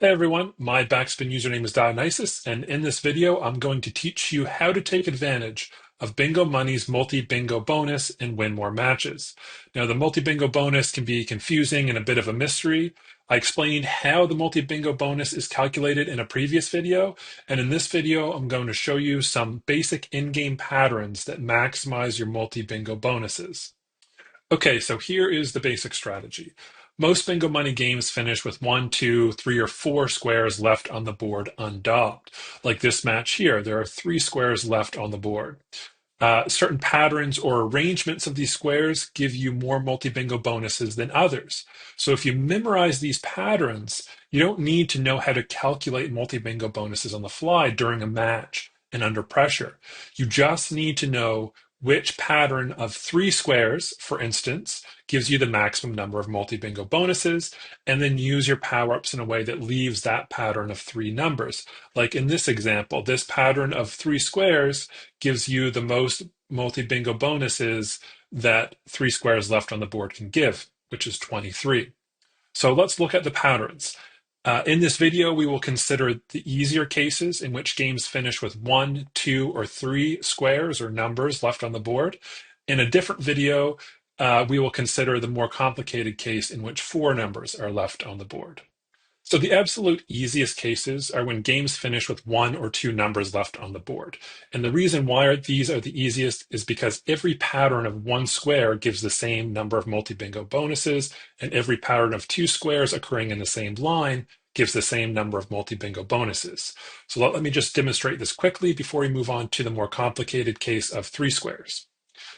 Hey everyone, my Backspin username is Dionysius, and in this video I'm going to teach you how to take advantage of Bingo Money's multi-bingo bonus and win more matches. Now the multi-bingo bonus can be confusing and a bit of a mystery. I explained how the multi-bingo bonus is calculated in a previous video, and in this video I'm going to show you some basic in-game patterns that maximize your multi-bingo bonuses. Okay, so here is the basic strategy. Most bingo money games finish with 1, 2, 3, or 4 squares left on the board undaubed. Like this match here, there are 3 squares left on the board. Certain patterns or arrangements of these squares give you more multi-bingo bonuses than others. So if you memorize these patterns, you don't need to know how to calculate multi-bingo bonuses on the fly during a match and under pressure. You just need to know which pattern of 3 squares, for instance, gives you the maximum number of multi-bingo bonuses, and then use your power-ups in a way that leaves that pattern of 3 numbers. Like in this example, this pattern of 3 squares gives you the most multi-bingo bonuses that 3 squares left on the board can give, which is 23. So let's look at the patterns. In this video, we will consider the easier cases in which games finish with 1, 2, or 3 squares or numbers left on the board. In a different video, we will consider the more complicated case in which 4 numbers are left on the board. So the absolute easiest cases are when games finish with 1 or 2 numbers left on the board. And the reason why these are the easiest is because every pattern of 1 square gives the same number of multi-bingo bonuses, and every pattern of 2 squares occurring in the same line gives the same number of multi-bingo bonuses. So let me just demonstrate this quickly before we move on to the more complicated case of 3 squares.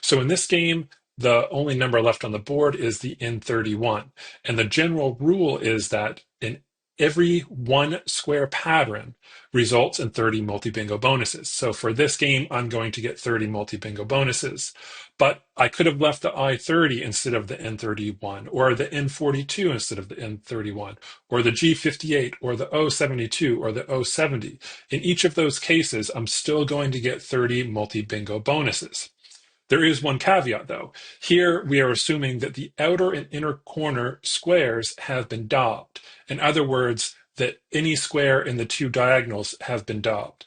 So in this game, the only number left on the board is the N31. And the general rule is that in every 1 square pattern results in 30 multi-bingo bonuses. So for this game, I'm going to get 30 multi-bingo bonuses. But I could have left the I30 instead of the N31, or the N42 instead of the N31, or the G58, or the O72, or the O70. In each of those cases, I'm still going to get 30 multi-bingo bonuses. There is one caveat, though. Here, we are assuming that the outer and inner corner squares have been daubed. In other words, that any square in the 2 diagonals have been daubed.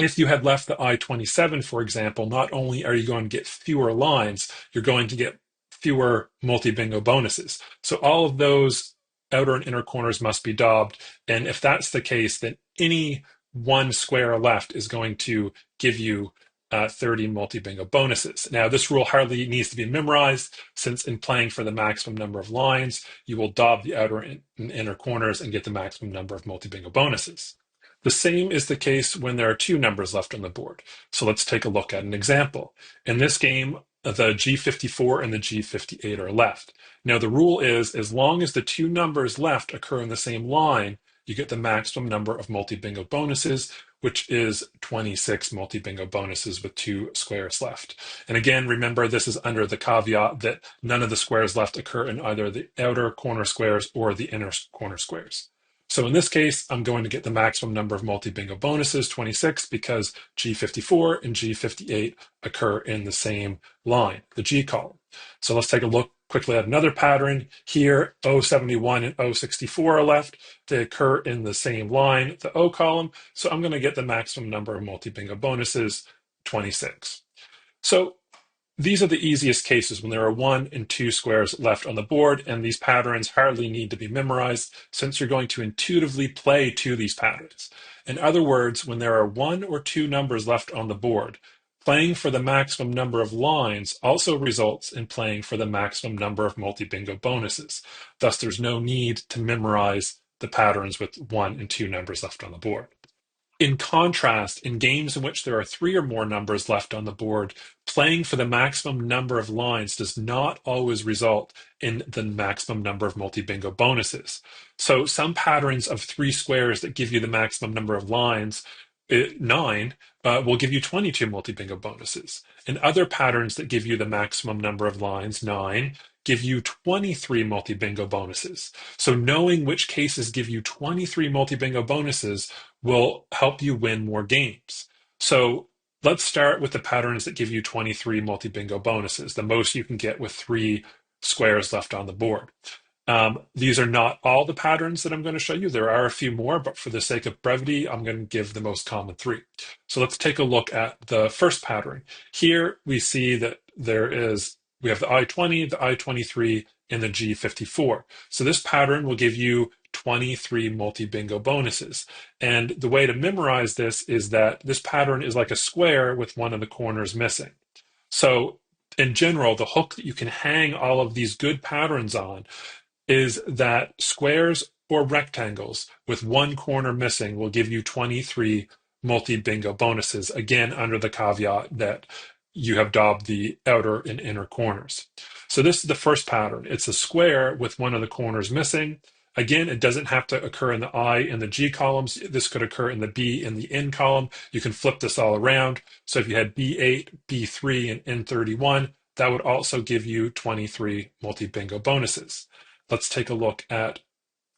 If you had left the I27, for example, not only are you going to get fewer lines, you're going to get fewer multi-bingo bonuses. So all of those outer and inner corners must be daubed. And if that's the case, then any 1 square left is going to give you 30 multi-bingo bonuses. Now, this rule hardly needs to be memorized, since in playing for the maximum number of lines, you will daub the outer and inner corners and get the maximum number of multi-bingo bonuses. The same is the case when there are 2 numbers left on the board. So let's take a look at an example. In this game, the G54 and the G58 are left. Now, the rule is, as long as the 2 numbers left occur in the same line, you get the maximum number of multi-bingo bonuses, which is 26 multi-bingo bonuses with 2 squares left. And again, remember, this is under the caveat that none of the squares left occur in either the outer corner squares or the inner corner squares. So in this case, I'm going to get the maximum number of multi-bingo bonuses, 26, because G54 and G58 occur in the same line, the G column. So let's take a look quickly at another pattern. Here, O71 and O64 are left. They occur in the same line, the O column. So I'm going to get the maximum number of multi-bingo bonuses, 26. So these are the easiest cases when there are 1 and 2 squares left on the board, and these patterns hardly need to be memorized, since you're going to intuitively play to these patterns. In other words, when there are 1 or 2 numbers left on the board, playing for the maximum number of lines also results in playing for the maximum number of multi-bingo bonuses. Thus, there's no need to memorize the patterns with 1 and 2 numbers left on the board. In contrast, in games in which there are 3 or more numbers left on the board, playing for the maximum number of lines does not always result in the maximum number of multi-bingo bonuses. So some patterns of 3 squares that give you the maximum number of lines, 9, will give you 22 multi-bingo bonuses. And other patterns that give you the maximum number of lines, 9, give you 23 multi-bingo bonuses. So knowing which cases give you 23 multi-bingo bonuses will help you win more games. So let's start with the patterns that give you 23 multi-bingo bonuses, the most you can get with 3 squares left on the board. These are not all the patterns that I'm going to show you. There are a few more, but for the sake of brevity, I'm going to give the most common three. So let's take a look at the first pattern. Here we see that we have the I-20, the I-23, and the G54. So this pattern will give you 23 multi-bingo bonuses. And the way to memorize this is that this pattern is like a square with one of the corners missing. So in general, the hook that you can hang all of these good patterns on is that squares or rectangles with one corner missing will give you 23 multi-bingo bonuses, again, under the caveat that you have daubed the outer and inner corners. So this is the first pattern. It's a square with one of the corners missing. Again, it doesn't have to occur in the I and the G columns. This could occur in the B and the N column. You can flip this all around. So if you had B8, B3, and N31, that would also give you 23 multi-bingo bonuses. Let's take a look at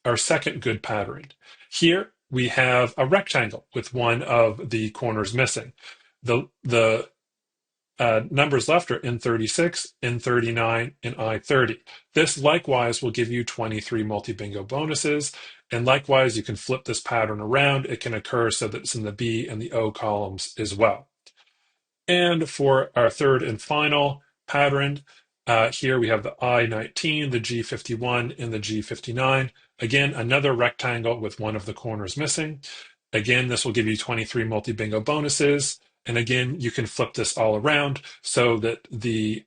our second good pattern. Here we have a rectangle with one of the corners missing. The numbers left are N36, N39, and I30. This likewise will give you 23 multi-bingo bonuses. And likewise, you can flip this pattern around. It can occur so that it's in the B and the O columns as well. And for our third and final pattern, here we have the I-19, the G51, and the G59. Again, another rectangle with one of the corners missing. Again, this will give you 23 multi-bingo bonuses. And again, you can flip this all around so that the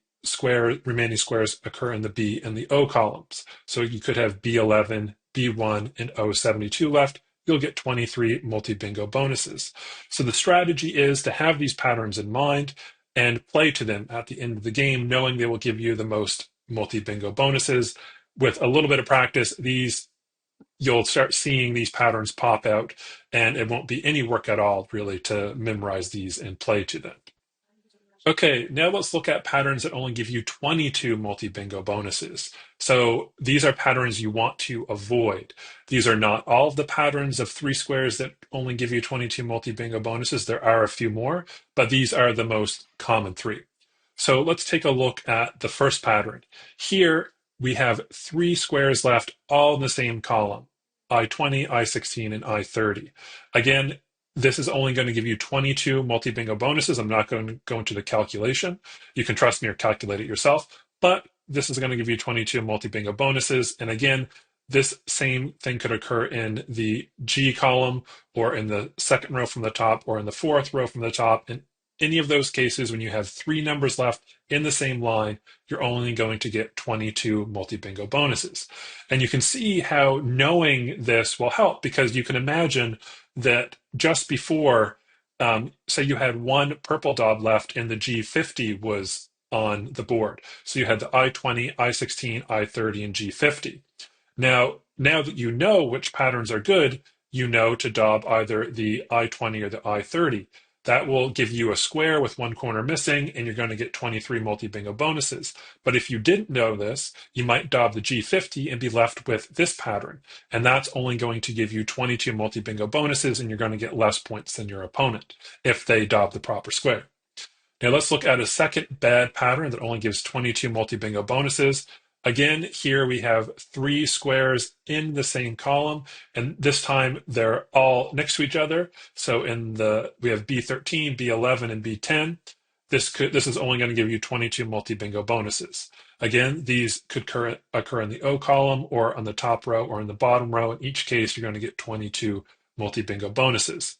remaining squares occur in the B and the O columns. So you could have B11, B1, and O72 left. You'll get 23 multi-bingo bonuses. So the strategy is to have these patterns in mind and play to them at the end of the game, knowing they will give you the most multi-bingo bonuses. With a little bit of practice, you'll start seeing these patterns pop out, and it won't be any work at all, really, to memorize these and play to them. Okay, now let's look at patterns that only give you 22 multi-bingo bonuses. So these are patterns you want to avoid. These are not all of the patterns of three squares that only give you 22 multi-bingo bonuses. There are a few more, but these are the most common three. So let's take a look at the first pattern. Here we have three squares left, all in the same column, I-20, I-16, and I-30. Again, this is only going to give you 22 multi-bingo bonuses. I'm not going to go into the calculation. You can trust me or calculate it yourself, but this is going to give you 22 multi-bingo bonuses. And again, this same thing could occur in the G column or in the second row from the top or in the fourth row from the top. In any of those cases, when you have three numbers left in the same line, you're only going to get 22 multi-bingo bonuses. And you can see how knowing this will help, because you can imagine that just before, say you had one purple dot left and the G50 was on the board. So you had the I-20, I-16, I-30, and G50. Now that you know which patterns are good, you know to daub either the I-20 or the I-30. That will give you a square with one corner missing, and you're going to get 23 multi-bingo bonuses. But if you didn't know this, you might daub the G50 and be left with this pattern. And that's only going to give you 22 multi-bingo bonuses, and you're going to get less points than your opponent if they daub the proper square. Now let's look at a second bad pattern that only gives 22 multi-bingo bonuses. Again, here we have three squares in the same column, and this time they're all next to each other. So we have B13, B11, and B10. This is only going to give you 22 multi-bingo bonuses. Again, these could occur in the O column or on the top row or in the bottom row. In each case, you're going to get 22 multi-bingo bonuses.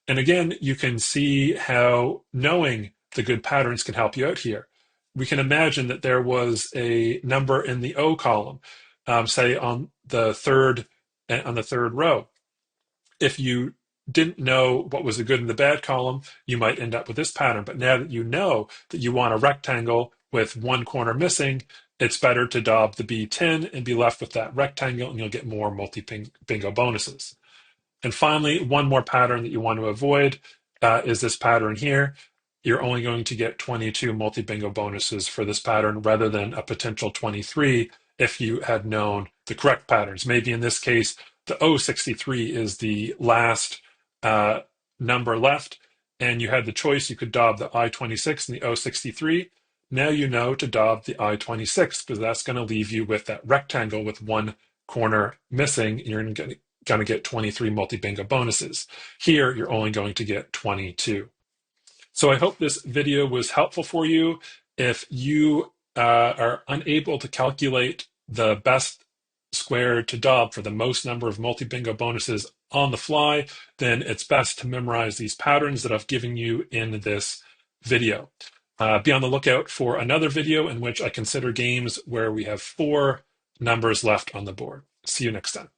And again, you can see how knowing the good patterns can help you out here. We can imagine that there was a number in the O column, say on the third row. If you didn't know what was the good and the bad column, you might end up with this pattern. But now that you know that you want a rectangle with one corner missing, it's better to daub the B10 and be left with that rectangle, and you'll get more multi-bingo bonuses. And finally, one more pattern that you want to avoid is this pattern here. You're only going to get 22 multi-bingo bonuses for this pattern rather than a potential 23 if you had known the correct patterns. Maybe in this case, the O63 is the last number left, and you had the choice. You could daub the I-26 and the O63, Now you know to daub the I-26 because that's going to leave you with that rectangle with one corner missing, and you're going to get 23 multi-bingo bonuses. Here, you're only going to get 22. So I hope this video was helpful for you. If you are unable to calculate the best square to daub for the most number of multi-bingo bonuses on the fly, then it's best to memorize these patterns that I've given you in this video. Be on the lookout for another video in which I consider games where we have 4 numbers left on the board. See you next time.